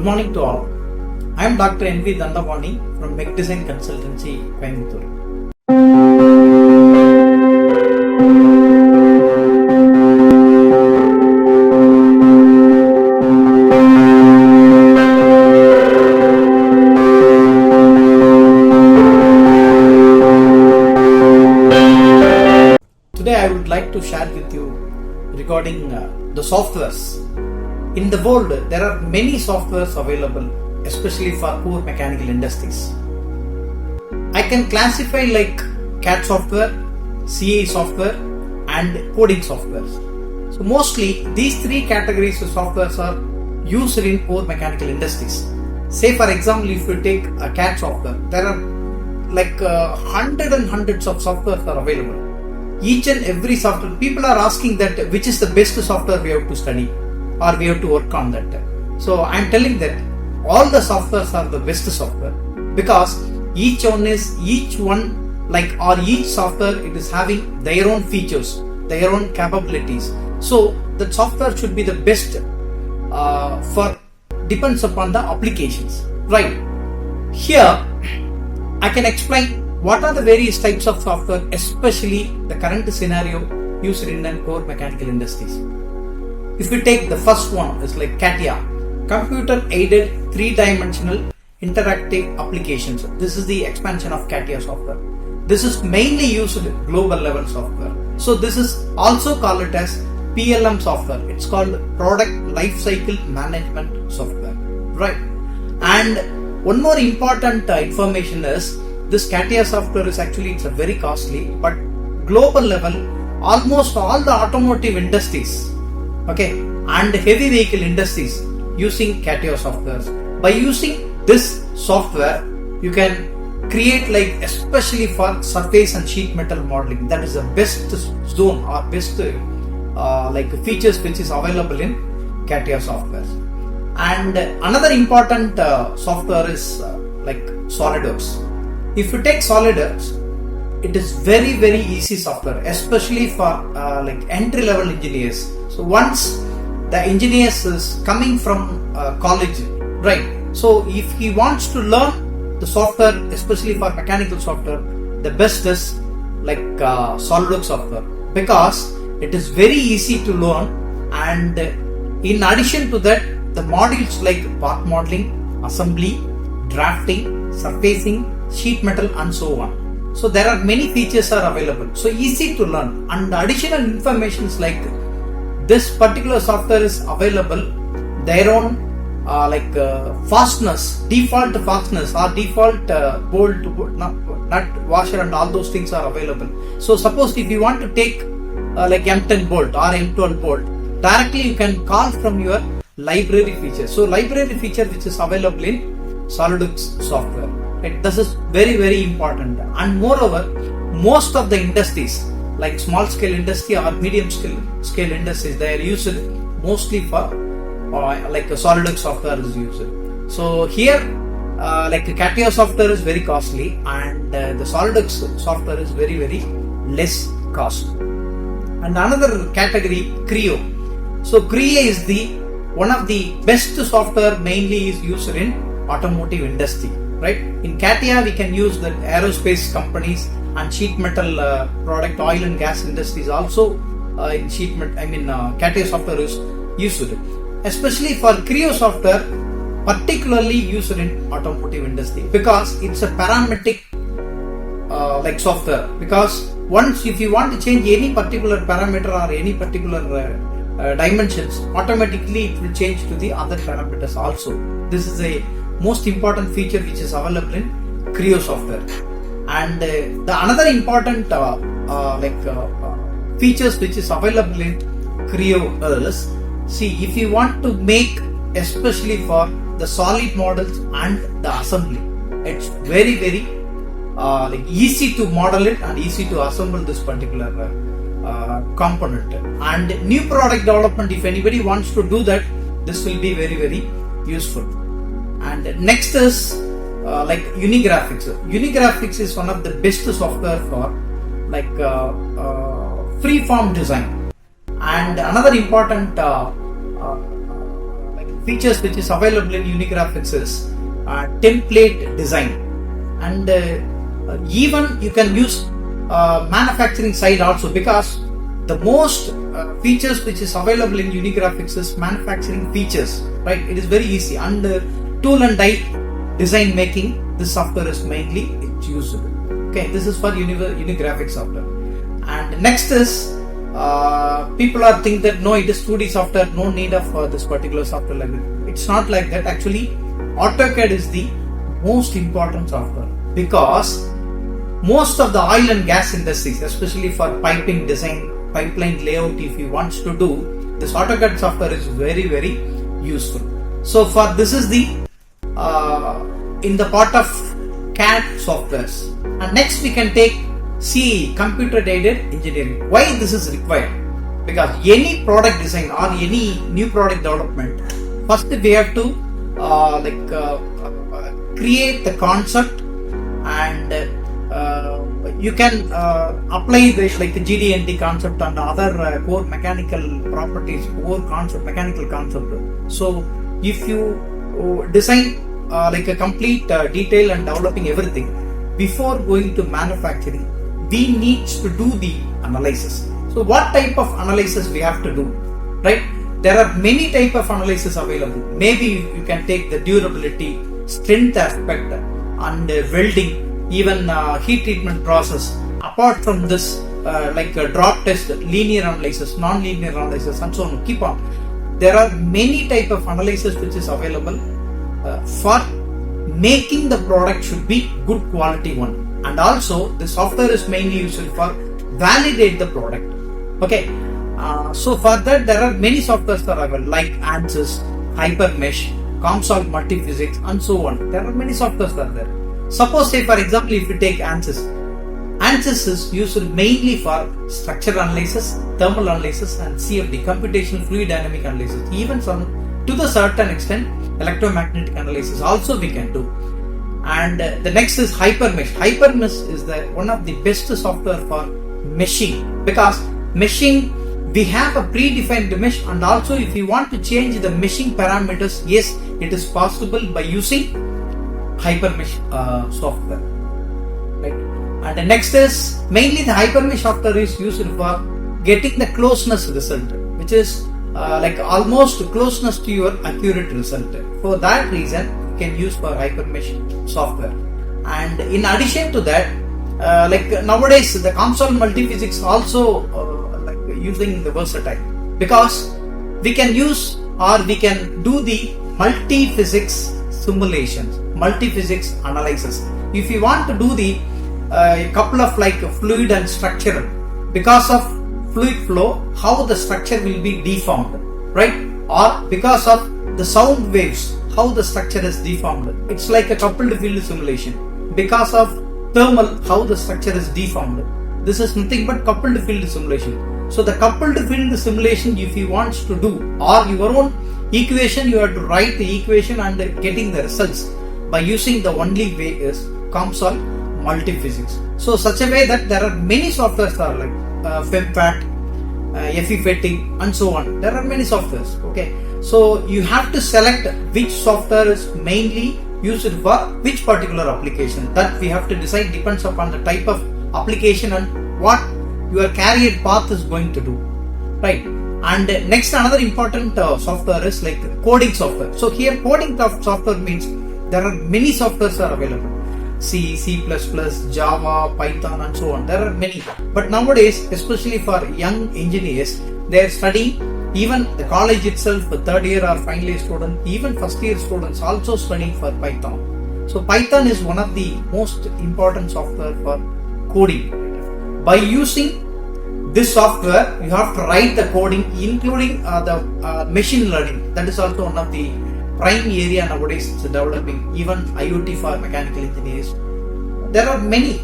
Good morning to all. I am Dr. N.V. Dandapani from Mech Design Consultancy, Coimbatore. Today I would like to share with you regarding the softwares. In the world, there are many softwares available, especially for core mechanical industries. I can classify like CAD software, CAE software and coding softwares. So mostly these three categories of softwares are used in core mechanical industries. Say for example, if you take a CAD software, there are like hundreds of softwares are available. Each and every software, people are asking that which is the best software we have to study or we have to work on that. So I am telling that all the softwares are the best software because each software it is having their own features, their own capabilities. So the software should be the best for depends upon the applications. Right. Here I can explain what are the various types of software, especially the current scenario used in the core mechanical industries. If we take the first one, it's like CATIA, Computer Aided Three-Dimensional Interactive Applications. This is the expansion of CATIA software. This is mainly used in global level software. So this is also called it as PLM software. It's called Product Lifecycle Management Software. Right. And one more important information is this CATIA software is actually it's a very costly, but global level almost all the automotive industries, okay, and heavy vehicle industries using CATIA softwares. By using this software, you can create like especially for surface and sheet metal modeling. That is the best zone or best like features which is available in CATIA software. And another important software is like SolidWorks. If you take SolidWorks, it is very easy software, especially for like entry level engineers. So once the engineers is coming from college, right? So if he wants to learn the software, especially for mechanical software, the best is like SolidWorks software because it is very easy to learn, and in addition to that, the modules like part modeling, assembly, drafting, surfacing, sheet metal and so on. So there are many features are available. So easy to learn, and additional information is like this particular software is available their own fasteners, default fasteners or default bolt, nut, washer and all those things are available. So suppose if you want to take like M10 bolt or M12 bolt, directly you can call from your library feature. So library feature which is available in SolidWorks software. Right? This is very important, and moreover most of the industries like small scale industry or medium scale industries, they are used mostly for like a SolidWorks software is used. So here like CATIA software is very costly, and the SolidWorks software is very less cost. And another category, Creo. So Creo is the one of the best software, mainly is used in automotive industry. Right? In CATIA we can use the aerospace companies and sheet metal product, oil and gas industries also in sheet metal. CATIA software is used, especially for Creo software, particularly used in automotive industry because it's a parametric like software. Because once if you want to change any particular parameter or any particular dimensions, automatically it will change to the other parameters also. This is a most important feature which is available in Creo software. And the another important features which is available in Creo is, see, if you want to make especially for the solid models and the assembly, it's very easy to model it and easy to assemble this particular component. And new product development, if anybody wants to do that, this will be very useful. And next is like Unigraphics. Unigraphics is one of the best software for like free form design. And another important features which is available in Unigraphics is template design, and even you can use manufacturing side also, because the most features which is available in Unigraphics is manufacturing features, right? It is very easy, and tool and die design making, this software is mainly it's usable. Okay, this is for Unigraphics software. And next is people are think that no, it is 2D software, no need of this particular software like that. It's not like that. Actually, AutoCAD is the most important software, because most of the oil and gas industries, especially for piping design, pipeline layout, if you want to do, this AutoCAD software is very, very useful. So for this is the in the part of CAD softwares. And next we can take CAE, computer aided engineering. Why this is required? Because any product design or any new product development, first we have to create the concept, and you can apply this like the GD&T concept and other core mechanical properties, core concept, mechanical concept. So if you design like a complete detail and developing everything, before going to manufacturing, we need to do the analysis. So what type of analysis we have to do, right? There are many type of analysis available. Maybe you can take the durability, strength aspect, and welding, even heat treatment process. Apart from this, like drop test, linear analysis, non-linear analysis, and so on. Keep on. There are many type of analysis which is available for making the product should be good quality one. And also the software is mainly used for validate the product. Okay, so for that there are many softwares that are available like ANSYS, HyperMesh, COMSOL Multiphysics, and so on. There are many softwares that are there. Suppose, say for example, if you take ANSYS, ANSYS is used mainly for structural analysis, thermal analysis, and CFD, computational fluid dynamic analysis. Even some to the certain extent electromagnetic analysis also we can do. And the next is HyperMesh. HyperMesh is the one of the best software for meshing, because meshing we have a predefined mesh, and also if you want to change the meshing parameters, yes, it is possible by using HyperMesh software, right? And the next is mainly the HyperMesh software is used for getting the closeness result, which is like almost closeness to your accurate result. For that reason, you can use for HyperMesh software. And in addition to that, like nowadays the COMSOL Multiphysics also like using the versatile, because we can use or we can do the multi-physics simulations, multi-physics analysis. If you want to do the couple of like fluid and structural, because of fluid flow, how the structure will be deformed, right? Or because of the sound waves, how the structure is deformed. It's like a coupled field simulation. Because of thermal, how the structure is deformed. This is nothing but coupled field simulation. So the coupled field simulation, if you want to do, or your own equation, you have to write the equation and getting the results by using the only way is COMSOL Multiphysics. So such a way that there are many softwares are like FEMPAT, FEFETI, and so on. There are many softwares. Okay, so you have to select which software is mainly used for which particular application. That we have to decide, depends upon the type of application and what your career path is going to do, right? And next, another important software is like coding software. So here coding software means there are many softwares are available. C, C++, Java, Python, and so on. There are many. But nowadays, especially for young engineers, they are studying, even the college itself, the third year or final year student, even first year students also studying for Python. So Python is one of the most important software for coding. By using this software, you have to write the coding, including the machine learning. That is also one of the prime area nowadays it's developing, even IoT for mechanical engineers. There are many,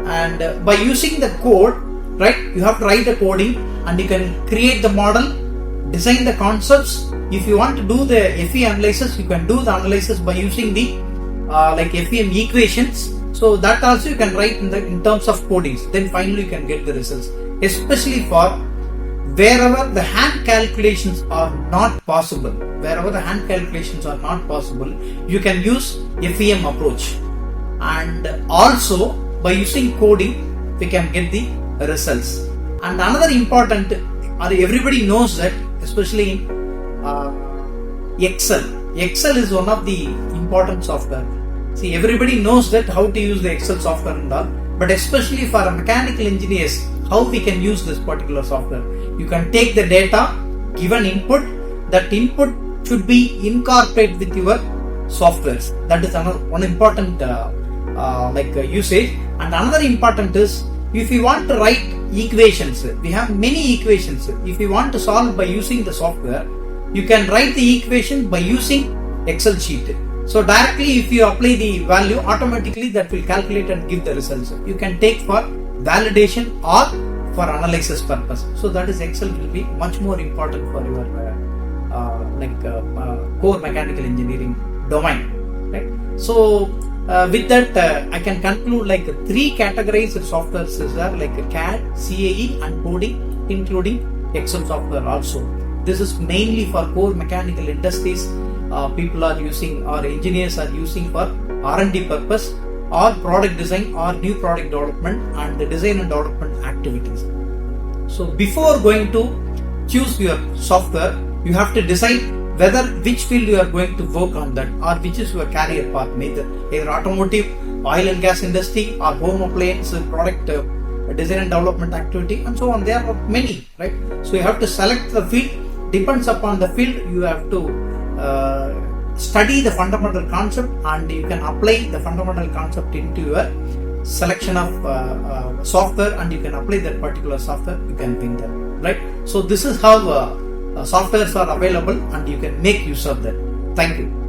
and by using the code, right, you have to write the coding and you can create the model, design the concepts. If you want to do the FE analysis, you can do the analysis by using the like FEM equations. So that also you can write in terms of codings. Then finally you can get the results. Especially for wherever the hand calculations are not possible, you can use FEM approach, and also by using coding we can get the results. And another important, everybody knows that, especially in Excel is one of the important software. See, everybody knows that how to use the Excel software and all, but especially for mechanical engineers, how we can use this particular software. You can take the data, give an input, that input should be incorporated with your softwares. That is another one important usage. And another important is, if you want to write equations, we have many equations. If you want to solve by using the software, you can write the equation by using Excel sheet. So directly if you apply the value, automatically that will calculate and give the results. You can take for validation or for analysis purpose. So that is, Excel will be much more important for your core mechanical engineering domain, right? So with that I can conclude like 3 categorized softwares are like CAD, CAE and coding, including Excel software also. This is mainly for core mechanical industries. People are using, or engineers are using for R&D purpose, or product design, or new product development and the design and development activities. So before going to choose your software, you have to decide whether which field you are going to work on that, or which is your career path, either automotive, oil and gas industry, or home appliance, product design and development activity, and so on. There are many, right? So you have to select the field. Depends upon the field, you have to study the fundamental concept, and you can apply the fundamental concept into your selection of software, and you can apply that particular software. You can win them, right? So this is how softwares are available, and you can make use of them. Thank you.